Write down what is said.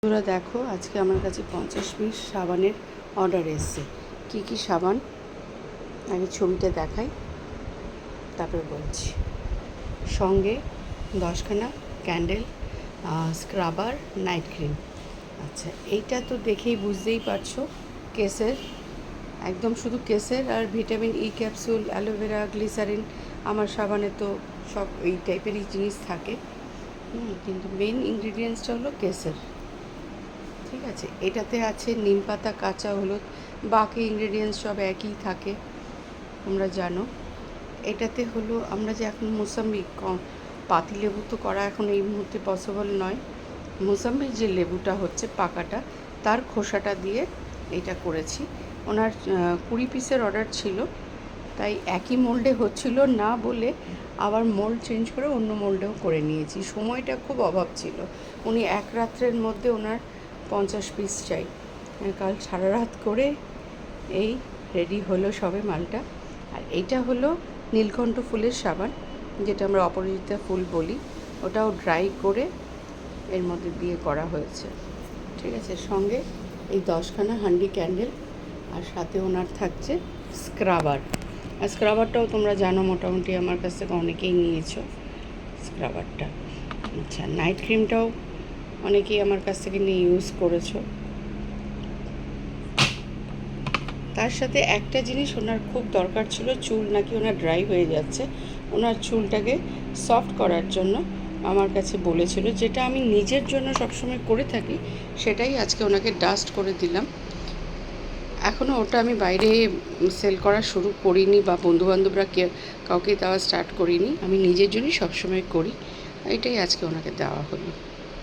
তোরা দেখো আজকে আমার কাছে 50 পিস সাবানের অর্ডার এসছে। কি সাবান আগে ছবিটা দেখাই, তারপরে বলছি। সঙ্গে 10খানা ক্যান্ডেল, স্ক্রাবার, নাইট ক্রিম। আচ্ছা, এইটা তো দেখেই বুঝতেই পারছো কেসের, একদম শুধু কেসের আর vitamin E capsule, aloe vera, glycerin. আমার সাবানে তো সব এই টাইপেরই জিনিস থাকে, কিন্তু মেন ইনগ্রিডিয়েন্টসটা হলো কেসের। ঠিক আছে, এটাতে আছে নিম পাতা, কাঁচা হলুদ, বাকি ইনগ্রেডিয়েন্টস সব একই থাকে, তোমরা জানো। এটাতে হলো আমরা যে এখন মুসাম্বি, পাতিলেবু তো করা এখন এই মুহূর্তে পসিবল নয়। মুসাম্বির যে লেবুটা হচ্ছে পাকাটা, তার খোসাটা দিয়ে এটা করেছি। ওনার 20 পিসের অর্ডার ছিল, তাই একই মোল্ডে হচ্ছিল না বলে আবার মোল্ড চেঞ্জ করে অন্য মোল্ডেও করে নিয়েছি। সময়টা খুব অভাব ছিল, উনি এক রাত্রের মধ্যে ওনার 50 পিস চাই। কাল সারা রাত করে এই রেডি হলো সবে মালটা। আর এইটা হলো নীলকণ্ঠ ফুলের সাবান, যেটা আমরা অপরাজিতা ফুল বলি, ওটাও ড্রাই করে এর মধ্যে দিয়ে করা হয়েছে। ঠিক আছে, সঙ্গে এই 10খানা হান্ডি ক্যান্ডেল, আর সাথে ওনার থাকছে স্ক্রাবার। আর স্ক্রাবারটাও তোমরা জানো, মোটামুটি আমার কাছ থেকে অনেকেই নিয়েছো স্ক্রাবারটা। আচ্ছা, নাইট ক্রিমটাও অনেকেই আমার কাছ থেকে নিয়ে ইউজ করেছো। তার সাথে একটা জিনিস ওনার খুব দরকার ছিল, চুল নাকি ওনার ড্রাই হয়ে যাচ্ছে, ওনার চুলটাকে সফট করার জন্য আমার কাছে বলেছিল, যেটা আমি নিজের জন্য সবসময় করে থাকি, সেটাই আজকে ওনাকে ডাস্ট করে দিলাম। এখনও ওটা আমি বাইরে সেল করা শুরু করিনি, বা বন্ধুবান্ধবরা কাউকে দেওয়া স্টার্ট করিনি, আমি নিজের জন্যই সবসময় করি। এটাই আজকে ওনাকে দেওয়া হলো।